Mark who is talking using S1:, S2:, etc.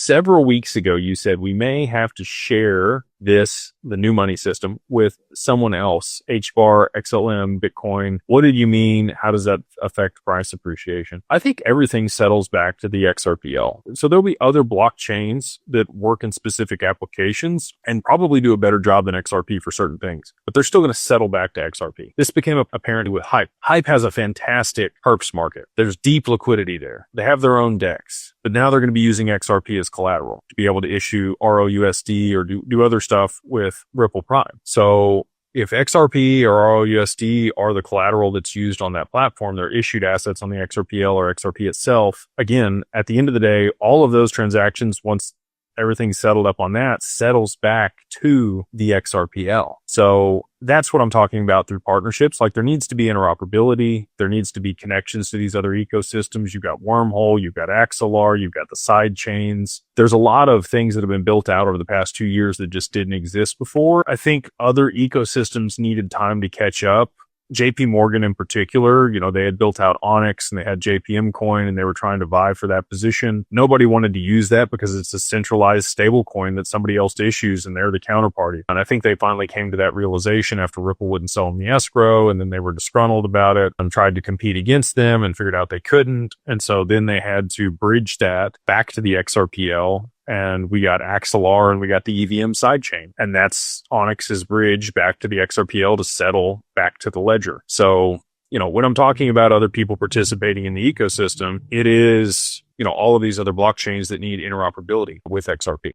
S1: several weeks ago, you said we may have to share the new money system, with someone else, HBAR, XLM, Bitcoin. What did you mean? How does that affect price appreciation? I think everything settles back to the XRPL. So there'll be other blockchains that work in specific applications and probably do a better job than XRP for certain things, but they're still going to settle back to XRP. This became apparent with Hype. Hype has a fantastic perps market. There's deep liquidity there. They have their own DEX, but now they're going to be using XRP as collateral to be able to issue ROUSD or do other stuff with Ripple Prime. So if XRP or ROUSD are the collateral that's used on that platform, they're issued assets on the XRPL or XRP itself. Again, at the end of the day, all of those transactions, once everything's settled up on that, settles back to the XRPL. So that's what I'm talking about through partnerships. Like, there needs to be interoperability. There needs to be connections to these other ecosystems. You've got Wormhole, you've got Axelar, you've got the side chains. There's a lot of things that have been built out over the past 2 years that just didn't exist before. I think other ecosystems needed time to catch up. JP Morgan in particular, they had built out Onyx and they had JPM coin and they were trying to vie for that position. Nobody wanted to use that because it's a centralized stable coin that somebody else issues and they're the counterparty. And I think they finally came to that realization after Ripple wouldn't sell them the escrow, and then they were disgruntled about it and tried to compete against them and figured out they couldn't. And so then they had to bridge that back to the XRPL. And we got Axelar and we got the EVM sidechain. And that's Onyx's bridge back to the XRPL to settle back to the ledger. So, when I'm talking about other people participating in the ecosystem, it is, all of these other blockchains that need interoperability with XRP.